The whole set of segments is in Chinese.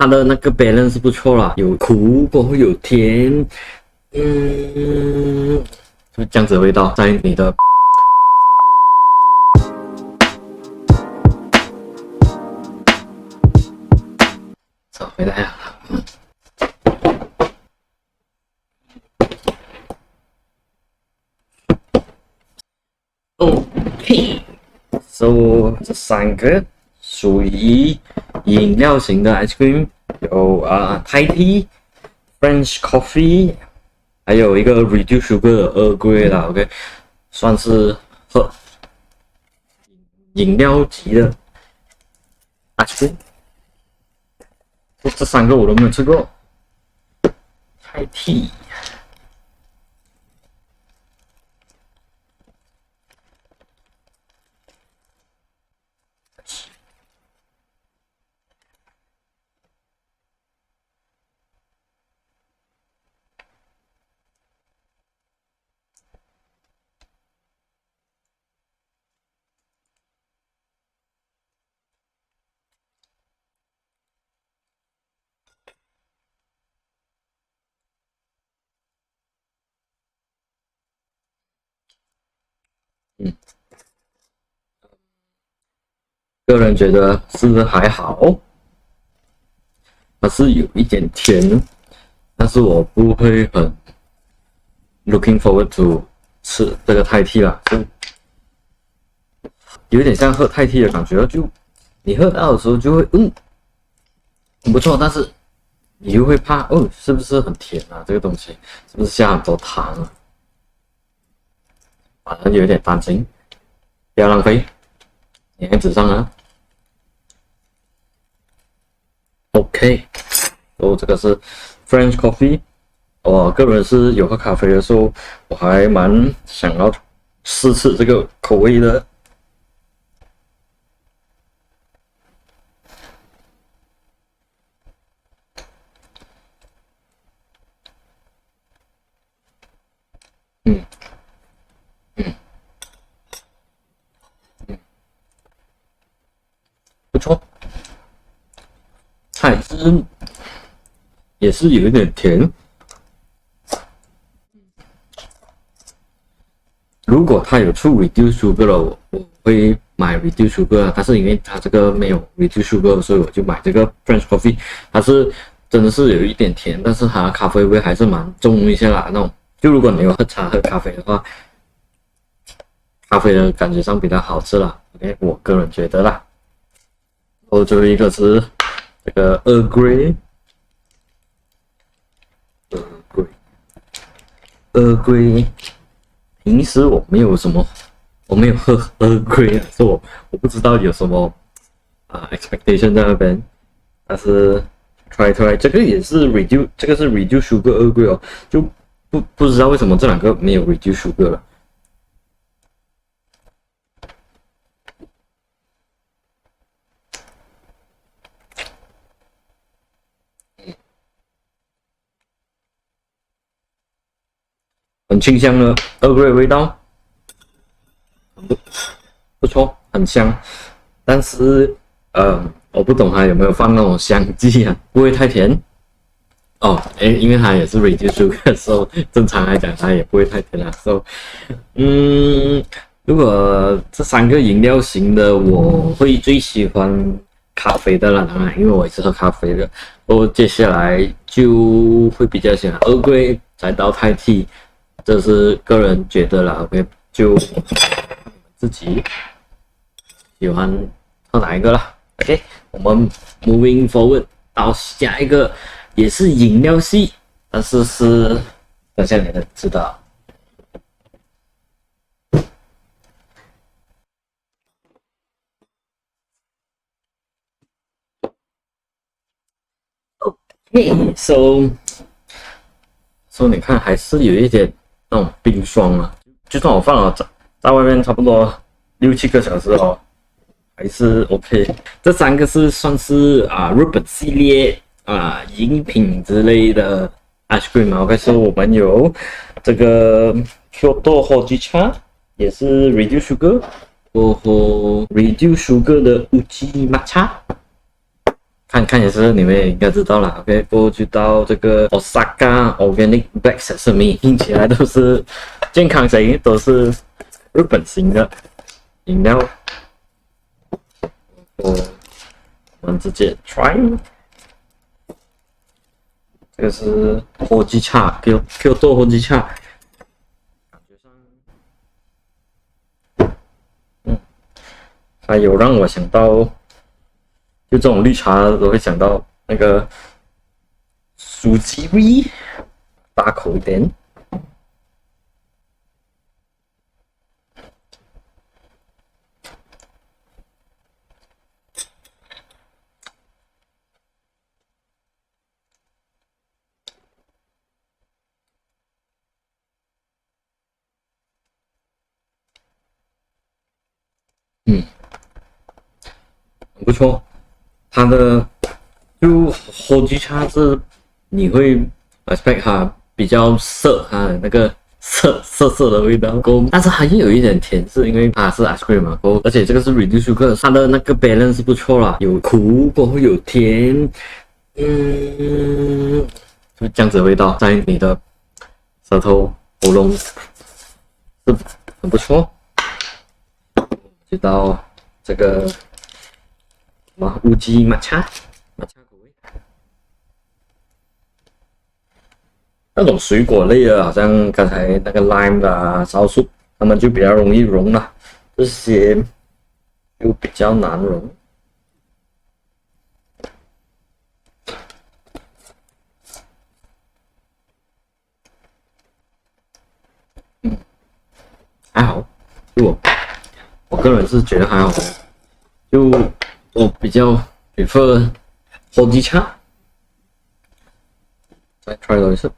它的那个 balance 不错啦，有苦过后有甜，就这样子的味道在你的。找回来了。OK，so 这3个属于饮料型的 ice cream， 有Thai tea、French coffee， 还有一个 reduced sugar 的Earl Grey啦 ，OK， 算是喝饮料级的 ice cream。这3个我都没有吃过。Thai tea。个人觉得是还好，它是有一点甜，但是我不会很 looking forward to 吃这个Thai tea啦，就有点像喝Thai tea的感觉，就你喝到的时候就会很不错，但是你又会怕是不是很甜啊？这个东西是不是下很多糖啊？反正有点担心，不要浪费，粘在纸上啊。OK， 这个是 French coffee。我个人是有喝咖啡的时候，我还蛮想要试试这个口味的。不错，菜汁也是有一点甜。如果它有出 reduced sugar 了，我会买 reduced sugar， 但是因为它这个没有 reduced sugar， 所以我就买这个 French coffee。它是真的是有一点甜，但是它咖啡味还是蛮重一些啦。那种就如果你有喝茶喝咖啡的话，咖啡的感觉上比较好吃啦。OK， 我个人觉得啦。最后一个是这个 Earl Grey。Earl Grey， 平时我没有喝 Earl Grey， 所以我不知道有什么expectation 在那边。但是 try 这个也是 reduce， 这个是 reduce sugar Earl Grey 哦，就不知道为什么这2个没有 reduce sugar 了。很清香的Earl Grey味道，不错，很香。但是我不懂它有没有放那种香剂啊，不会太甜哦。因为它也是 reduced sugar， 所以正常来讲它也不会太甜啦。所以如果这3个饮料型的，我会最喜欢咖啡的啦，当然，因为我也是喝咖啡的。接下来就会比较喜欢Earl Grey，再到Thai tea。这是个人觉得啦 ，OK， 就自己喜欢喝哪一个啦 ，OK， 我们 moving forward 到下一个也是饮料系，但是等下你能知道。OK，so 你看还是有一点。那种冰霜啊，就算我放了在外面差不多6、7个小时哦，还是 OK。这3个是算是日本系列饮品之类的 ice cream。OK， 所以我们有这个 Kyoto Hojicha， 也是 reduced sugar， reduced sugar 的 Uchi Matcha，看看也是你们也应该知道了。OK， 过后就到这个 Osaka Organic Black Sesame， 听起来都是健康型，都是日本型的饮料。我们直接 try， 这个是火鸡茶 ，Kyoto 火鸡茶，感觉上，它有让我想到。就这种绿茶都会想到那个薯鸡味，大口一点。很不错。它的就火鸡茶是你会 expect 它比较涩，它的那个涩的味道，但是它又有一点甜，是因为它是 ice cream 嘛，而且这个是 reduced sugar， 它的那个 balance 是不错啦，有苦过后有甜，就这样子的味道在你的舌头喉咙是很不错。就到这个乌鸡抹茶口味，那种水果类的，好像刚才那个 lime 啊、烧树，它们就比较容易融了，这些就比较难融。还好，就我个人是觉得还好，就我比较 prefer 火鸡茶。再 try 多一次。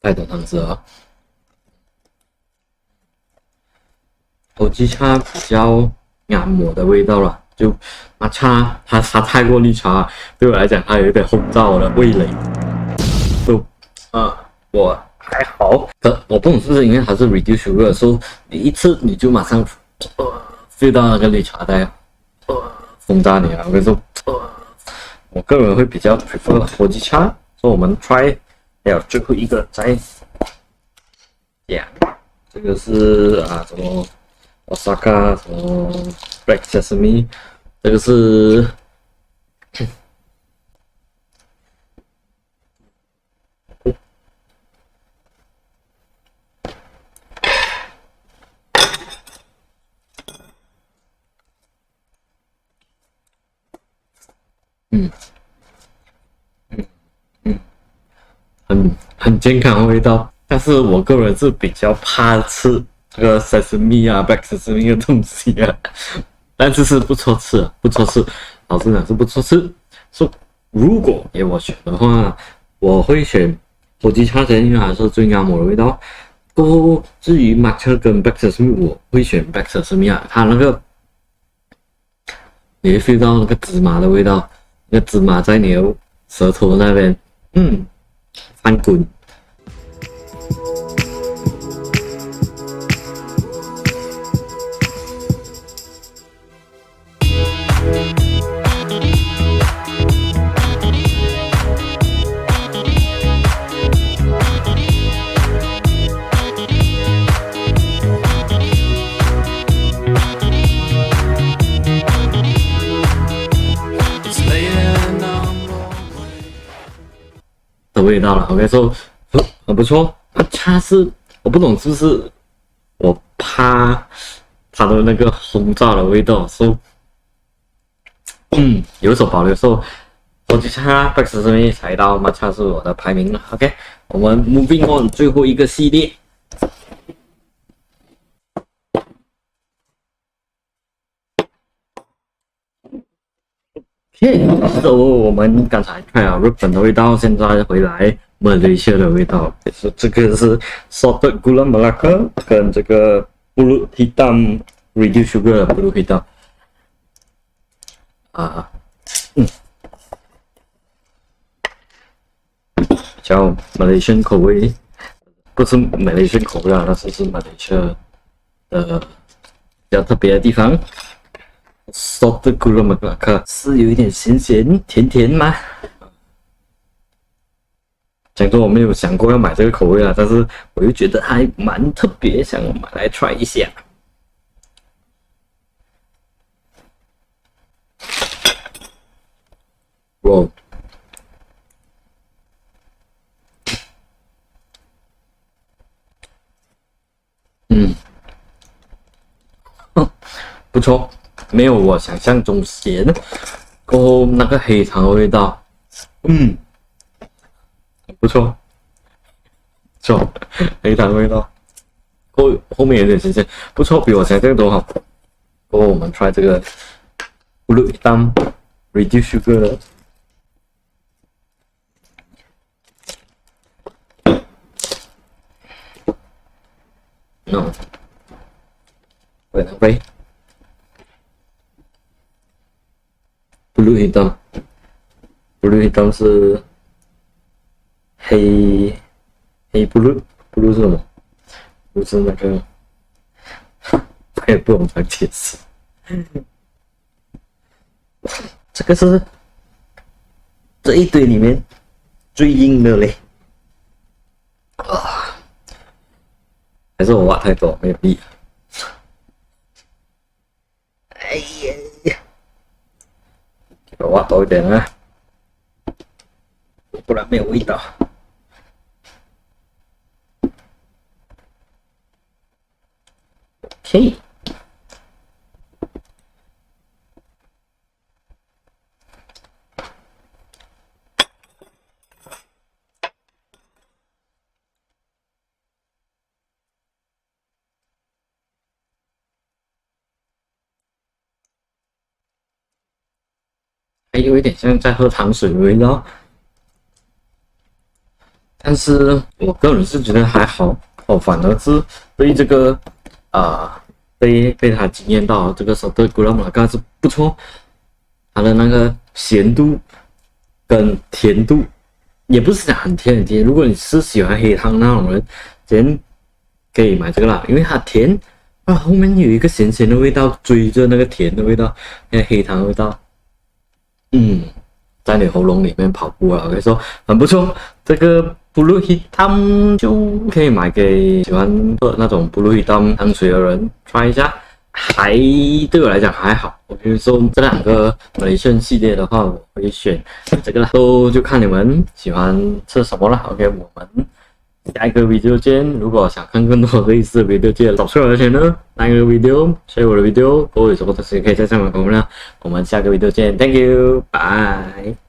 太多汤汁了。火鸡茶比较按摩的味道了，就抹茶它太过绿茶，对我来讲它有一点轰炸我的味蕾。就我还好，我不懂是不是因为它是 reduced sugar， 所以你一次你就马上feel 到那个绿茶在轰炸你啊！我跟你说，我个人会比较 prefer 火鸡茶，所以我们 try 还有最后一个再讲，这个是什么 Osaka 什么 Black Sesame， 这个是很健康的味道，但是我个人是比较怕吃这个 sesame 啊 black sesame 的东西啊，但是是不错吃，老实讲是不错吃。所以如果给我选的话，我会选火鸡茶因为还是最按摩的味道。过后至于 matcha 跟 black sesame， 我会选 black sesame 啊，它那个你会 feel 到那个芝麻的味道，那个芝麻在你的舌头那边，翻滚。的味道了 ，OK， 说很不错。它是我不懂是不是我怕它的那个轰炸的味道，所以有所保留。说火鸡茶、black sesame 才到抹茶是我的排名了 ，OK， 我们 moving on 最后一个系列。so 我们刚才看了日本的味道，现在回来马来西亚的味道，是这个是 salted gula melaka 跟这个 pulut hitam reduced sugar 的 pulut hitam 比较 Malaysian 口味不是马来西亚口味啊，那是马来西亚的比较特别的地方。Salted gula melaka 是有一点咸咸甜甜吗？讲真，我没有想过要买这个口味啊，但是我又觉得还蛮特别，想买来 try 一下。哇！不错，没有我想象中咸。过后那个黑糖的味道，不错，错，黑糖的味道。后面有点新鲜，不错，比我想象中好。过后我们 try 这个 Blue Hitam Reduced Sugar 的。No， 喂，喂。Blue Hitam 是黑 blue 是什么？不是那个，我也不懂怎么解释。这个是这一堆里面最硬的嘞。还是我挖太多没有力。哎呀！挖多一点啊，不然没有味道。OK， 还有一点像在喝糖水的味道，但是我个人是觉得还好，反而是对这个被他惊艳到这个Salted Gula Melaka是不错，它的那个咸度跟甜度也不是讲很甜很甜，如果你是喜欢黑糖那种人，先可以买这个啦，因为它甜啊，后面有一个咸咸的味道追着那个甜的味道，那个黑糖的味道。在你喉咙里面跑步了，我跟你说很不错。这个 Blue Hitam 就可以买给喜欢喝那种 Blue Hitam 糖水的人 try 一下，对我来讲还好。我比如说这两个马来西亚系列的话，我会选这个啦，就看你们喜欢吃什么了。OK， 我们下一个 video 见。如果想看更多类似的 video， 记得subscribe我的 channel， like 个 video，share 我的 video， 或者有什么东西可以在上面comment啦。我们下个 video 见 ，Thank you， 拜。